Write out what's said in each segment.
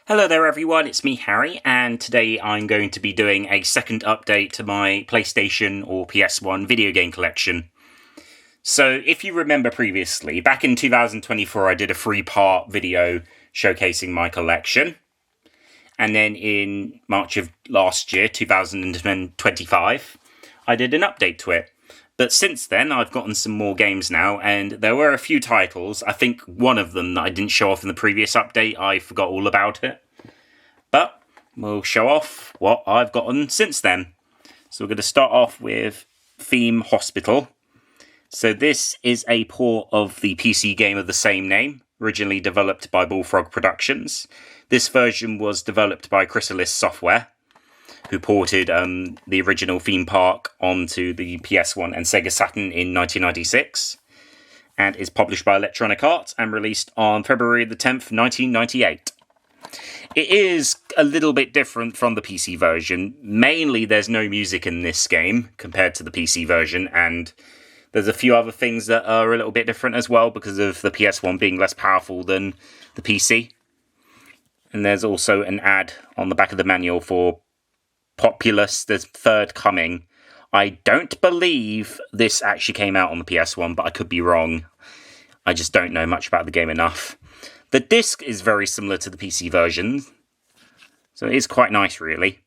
Hello there everyone, it's me Harry, and today I'm going to be doing a second update to my PlayStation or PS1 video game collection. So if you remember previously, back in 2024 I did a 3-part video showcasing my collection. And then in March of last year, 2025, I did an update to it. But since then, I've gotten some more games now, and there were a few titles. I think one of them that I didn't show off in the previous update, I forgot all about it. But we'll show off what I've gotten since then. So we're going to start off with Theme Hospital. So this is a port of the PC game of the same name, originally developed by Bullfrog Productions. This version was developed by Krisalis Software, who ported the original theme park onto the PS1 and Sega Saturn in 1996, and is published by Electronic Arts and released on February the 10th, 1998. It is a little bit different from the PC version. Mainly, there's no music in this game compared to the PC version, and there's a few other things that are a little bit different as well because of the PS1 being less powerful than the PC. And there's also an ad on the back of the manual for Populous, the Third Coming. I don't believe this actually came out on the PS1, but I could be wrong. I just don't know much about the game enough. The disc is very similar to the PC version, so it is quite nice, really.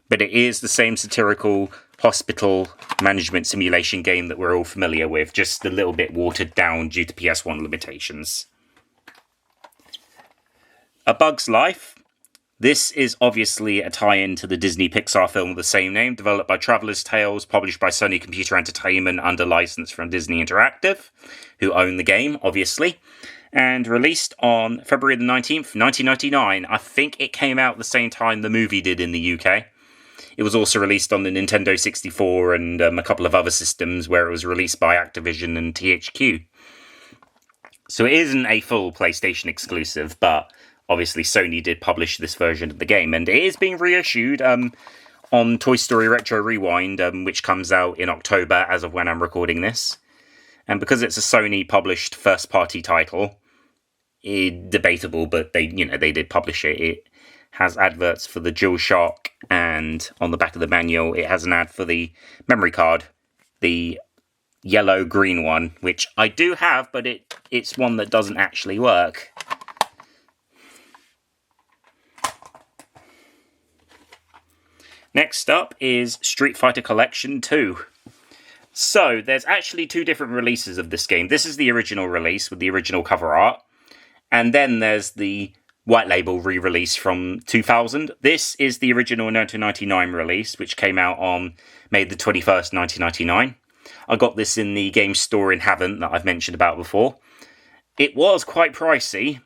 But it is the same satirical hospital management simulation game that we're all familiar with, just a little bit watered down due to PS1 limitations. A Bug's Life. This is obviously a tie-in to the Disney Pixar film of the same name, developed by Traveller's Tales, published by Sony Computer Entertainment under license from Disney Interactive, who own the game, obviously, and released on February the 19th, 1999. I think it came out the same time the movie did in the UK. It was also released on the Nintendo 64 and a couple of other systems where it was released by Activision and THQ. So it isn't a full PlayStation exclusive, but obviously, Sony did publish this version of the game, and it is being reissued on Toy Story Retro Rewind, which comes out in October as of when I'm recording this. And because it's a Sony-published first-party title, debatable, but they did publish it. It has adverts for the DualShock, and on the back of the manual, it has an ad for the memory card, the yellow-green one, which I do have, but it's one that doesn't actually work. Next up is Street Fighter Collection 2. So, there's actually 2 different releases of this game. This is the original release with the original cover art. And then there's the white label re-release from 2000. This is the original 1999 release, which came out on May the 21st, 1999. I got this in the game store in Havant that I've mentioned about before. It was quite pricey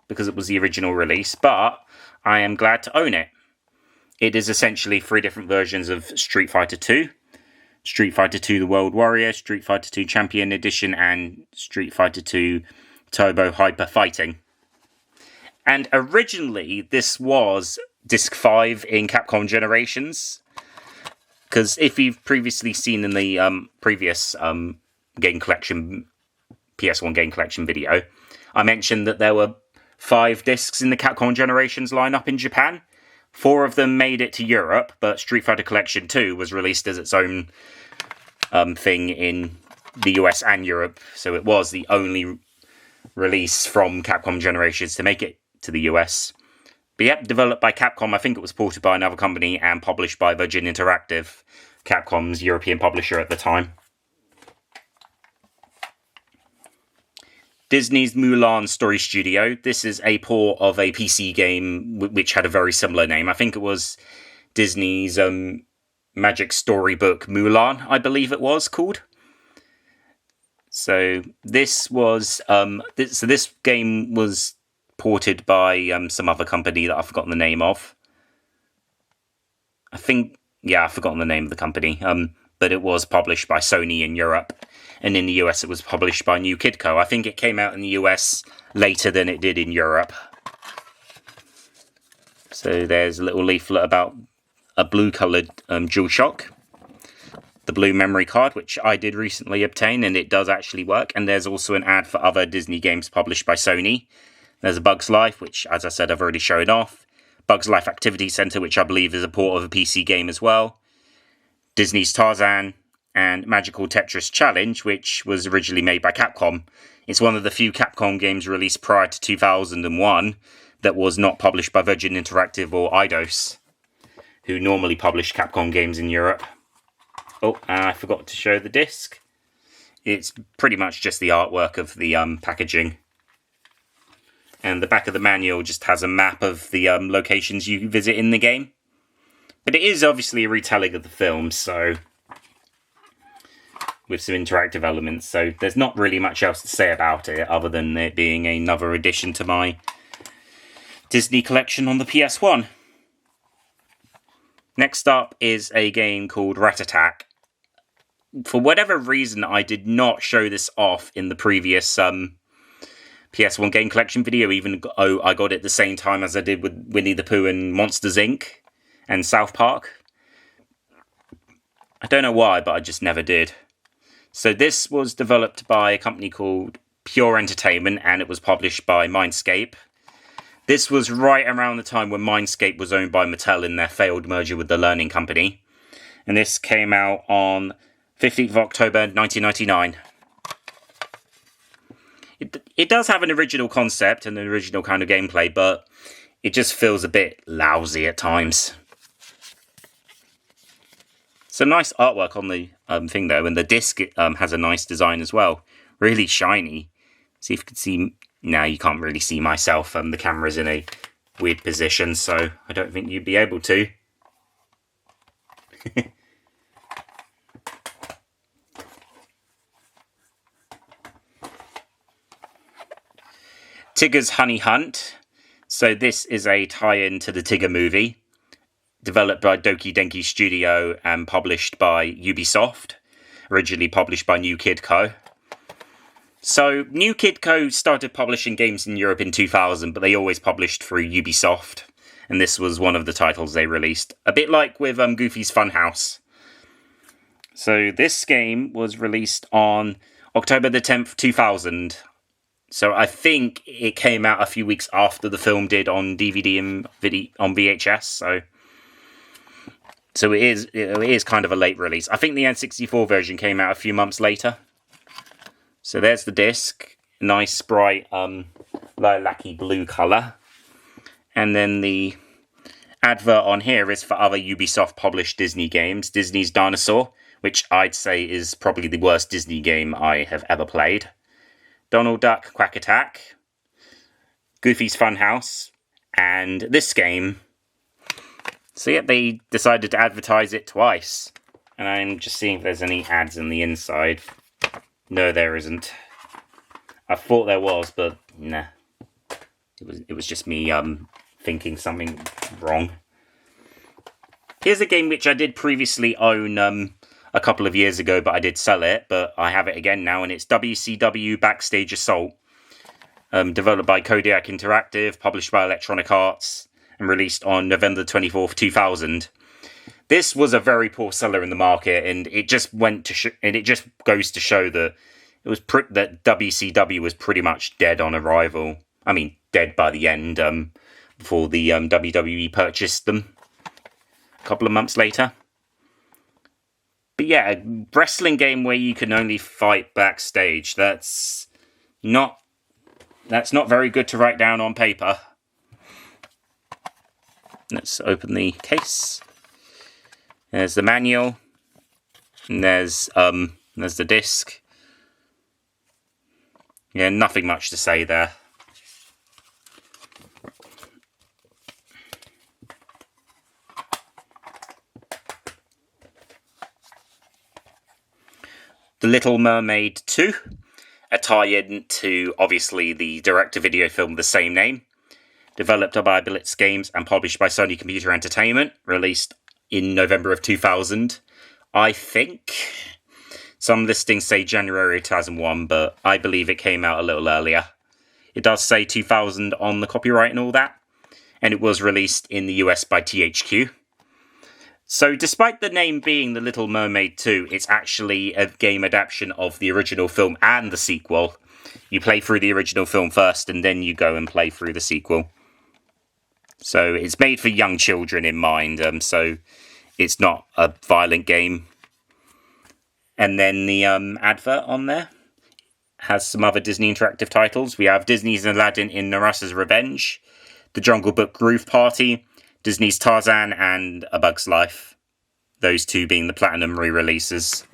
because it was the original release, but I am glad to own it. It is essentially 3 different versions of Street Fighter 2. Street Fighter 2 The World Warrior, Street Fighter 2 Champion Edition, and Street Fighter 2 Turbo Hyper Fighting. And originally, this was Disc 5 in Capcom Generations. Because if you've previously seen in the previous game collection, PS1 game collection video, I mentioned that there were 5 discs in the Capcom Generations lineup in Japan. 4 of them made it to Europe, but Street Fighter Collection 2 was released as its own thing in the US and Europe, so it was the only release from Capcom Generations to make it to the US. But yep, developed by Capcom, I think it was ported by another company, and published by Virgin Interactive, Capcom's European publisher at the time. Disney's Mulan Story Studio. This is a port of a PC game which had a very similar name. I think it was Disney's Magic Storybook Mulan, I believe it was called. So this was this game was ported by some other company that I've forgotten the name of. I've forgotten the name of the company. But it was published by Sony in Europe. And in the US, it was published by New Kid Co. I think it came out in the US later than it did in Europe. So there's a little leaflet about a blue-coloured DualShock. The blue memory card, which I did recently obtain, and it does actually work. And there's also an ad for other Disney games published by Sony. There's A Bug's Life, which, as I said, I've already shown off. Bugs Life Activity Center, which I believe is a port of a PC game as well, Disney's Tarzan, and Magical Tetris Challenge, which was originally made by Capcom. It's one of the few Capcom games released prior to 2001 that was not published by Virgin Interactive or Eidos, who normally publish Capcom games in Europe. Oh, and I forgot to show the disc. It's pretty much just the artwork of the packaging. And the back of the manual just has a map of the locations you visit in the game. But it is obviously a retelling of the film, so with some interactive elements, so there's not really much else to say about it other than it being another addition to my Disney collection on the PS1. Next up is a game called Rat Attack. For whatever reason, I did not show this off in the previous PS1 game collection video, even though I got it the same time as I did with Winnie the Pooh and Monsters Inc. and South Park. I don't know why, but I just never did. So this was developed by a company called Pure Entertainment, and it was published by Mindscape. This was right around the time when Mindscape was owned by Mattel in their failed merger with the Learning Company. And this came out on 15th of October 1999. It does have an original concept and an original kind of gameplay, but it just feels a bit lousy at times. Some nice artwork on the thing though, and the disc has a nice design as well. Really shiny. See if you can see. Now you can't really see myself. The camera's in a weird position, so I don't think you'd be able to. Tigger's Honey Hunt. So this is a tie-in to the Tigger movie, developed by Doki Denki Studio and published by Ubisoft, originally published by New Kid Co. So New Kid Co started publishing games in Europe in 2000, but they always published through Ubisoft, and this was one of the titles they released, a bit like with Goofy's Funhouse. So this game was released on October the 10th, 2000. So I think it came out a few weeks after the film did on DVD and on VHS. So it is kind of a late release. I think the N64 version came out a few months later. So there's the disc, nice bright lilac-y blue colour, and then the advert on here is for other Ubisoft published Disney games. Disney's Dinosaur, which I'd say is probably the worst Disney game I have ever played. Donald Duck Quack Attack, Goofy's Funhouse, and this game. So yeah, they decided to advertise it twice. And I'm just seeing if there's any ads on the inside. No, there isn't. I thought there was, but nah. It was just me thinking something wrong. Here's a game which I did previously own a couple of years ago, but I did sell it, but I have it again now, and it's WCW Backstage Assault, developed by Kodiak Interactive, published by Electronic Arts, and released on November 24th, 2000. This was a very poor seller in the market, and it just it just goes to show that it was that WCW was pretty much dead on arrival. I mean, dead by the end, before the WWE purchased them a couple of months later. But yeah, a wrestling game where you can only fight backstage. That's not very good to write down on paper. Let's open the case. There's the manual. And there's the disc. Yeah, nothing much to say there. The Little Mermaid 2, a tie-in to, obviously, the direct-to-video film of the same name, developed by Blitz Games and published by Sony Computer Entertainment, released in November of 2000. I think some listings say January 2001, but I believe it came out a little earlier. It does say 2000 on the copyright and all that, and it was released in the US by THQ. So despite the name being The Little Mermaid 2, it's actually a game adaptation of the original film and the sequel. You play through the original film first, and then you go and play through the sequel. So it's made for young children in mind, so it's not a violent game. And then the advert on there has some other Disney interactive titles. We have Disney's Aladdin in Narasa's Revenge, The Jungle Book Groove Party, Disney's Tarzan, and A Bug's Life. Those two being the Platinum re-releases.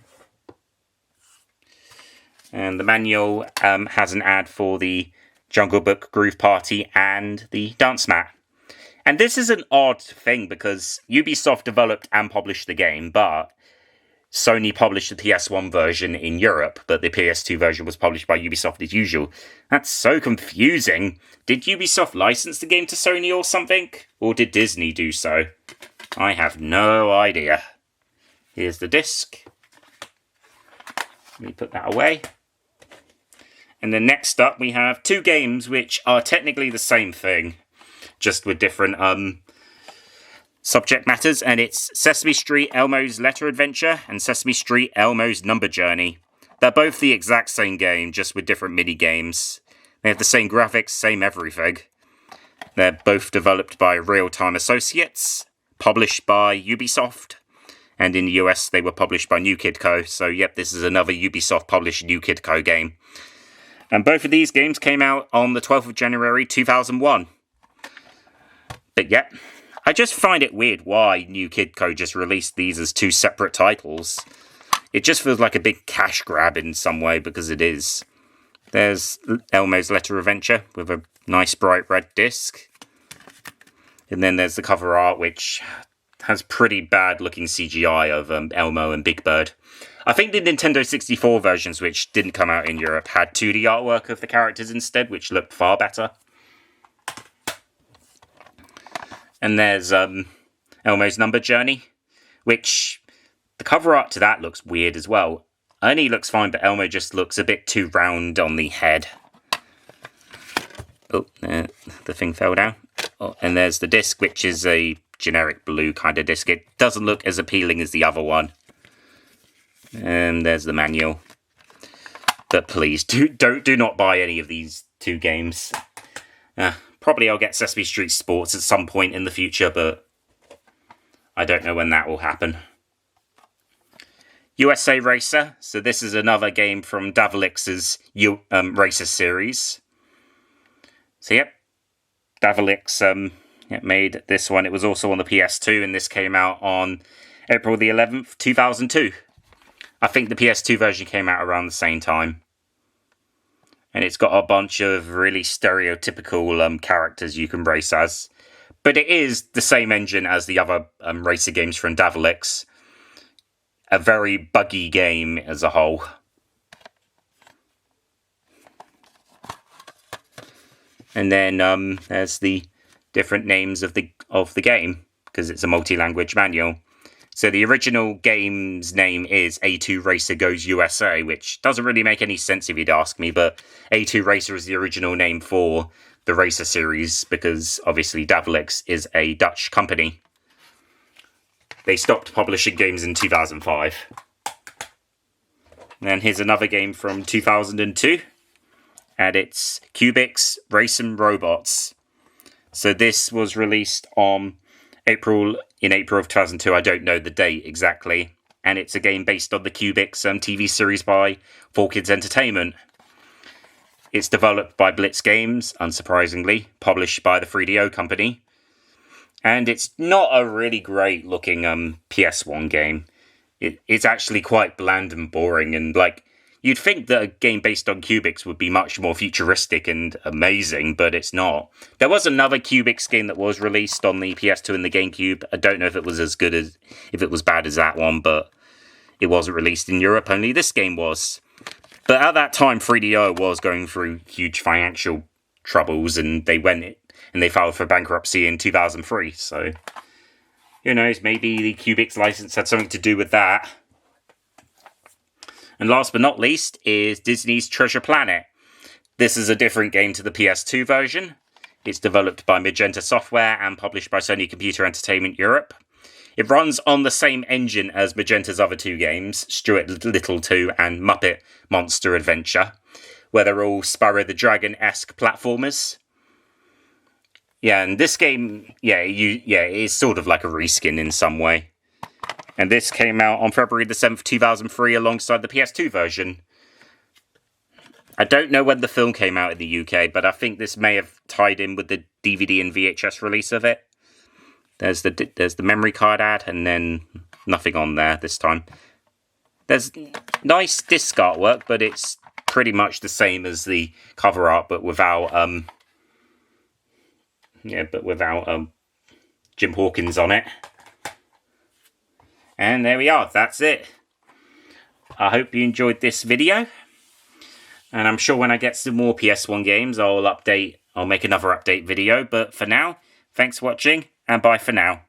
And the manual has an ad for the Jungle Book Groove Party and the Dance Mat. And this is an odd thing because Ubisoft developed and published the game, but Sony published the PS1 version in Europe, but the PS2 version was published by Ubisoft as usual. That's so confusing. Did Ubisoft license the game to Sony or something? Or did Disney do so? I have no idea. Here's the disc. Let me put that away. And then next up we have two games which are technically the same thing, just with different subject matters, and it's Sesame Street Elmo's Letter Adventure and Sesame Street Elmo's Number Journey. They're both the exact same game, just with different mini-games. They have the same graphics, same everything. They're both developed by Realtime Associates, published by Ubisoft, and in the US they were published by New Kid Co. So yep, this is another Ubisoft-published New Kid Co game. And both of these games came out on the 12th of January 2001. But yep, I just find it weird why New Kid Co just released these as two separate titles. It just feels like a big cash grab in some way, because it is. There's Elmo's Letter Adventure with a nice bright red disc. And then there's the cover art, which has pretty bad looking CGI of Elmo and Big Bird. I think the Nintendo 64 versions, which didn't come out in Europe, had 2D artwork of the characters instead, which looked far better. And there's Elmo's Number Journey, which the cover art to that looks weird as well. Ernie looks fine, but Elmo just looks a bit too round on the head. Oh, the thing fell down. Oh, and there's the disc, which is a generic blue kind of disc. It doesn't look as appealing as the other one. And there's the manual. But please, do not buy any of these two games. Probably I'll get Sesame Street Sports at some point in the future, but I don't know when that will happen. USA Racer. So this is another game from Davilex's Racer series. So yep, Davilex made this one. It was also on the PS2, and this came out on April the 11th, 2002. I think the PS2 version came out around the same time. And it's got a bunch of really stereotypical characters you can race as. But it is the same engine as the other racer games from Davilex. A very buggy game as a whole. And then there's the different names of the game, because it's a multi-language manual. So the original game's name is A2 Racer Goes USA, which doesn't really make any sense if you'd ask me, but A2 Racer is the original name for the Racer series, because obviously Davilex is a Dutch company. They stopped publishing games in 2005. And then here's another game from 2002, and it's Cubix Racing Robots. So this was released on April of 2002, I don't know the date exactly, and it's a game based on the Cubix TV series by 4Kids Entertainment. It's developed by Blitz Games, unsurprisingly, published by the 3DO company, and it's not a really great looking PS1 game. It's actually quite bland and boring, and you'd think that a game based on Cubix would be much more futuristic and amazing, but it's not. There was another Cubix game that was released on the PS2 and the GameCube. I don't know if it was as good as, if it was bad as that one, but it wasn't released in Europe, only this game was. But at that time, 3DO was going through huge financial troubles, and they filed for bankruptcy in 2003, so who knows, maybe the Cubix license had something to do with that. And last but not least is Disney's Treasure Planet. This is a different game to the PS2 version. It's developed by Magenta Software and published by Sony Computer Entertainment Europe. It runs on the same engine as Magenta's other two games, Stuart Little 2 and Muppet Monster Adventure, where they're all Spyro the Dragon-esque platformers. Yeah, and this game, it is sort of like a reskin in some way. And this came out on February the 7th, 2003, alongside the PS2 version. I don't know when the film came out in the UK, but I think this may have tied in with the DVD and VHS release of it. There's the memory card ad, and then nothing on there this time. There's nice disc artwork, but it's pretty much the same as the cover art, but without Jim Hawkins on it. And there we are, that's it. I hope you enjoyed this video. And I'm sure when I get some more PS1 games, I'll make another update video. But for now, thanks for watching, and bye for now.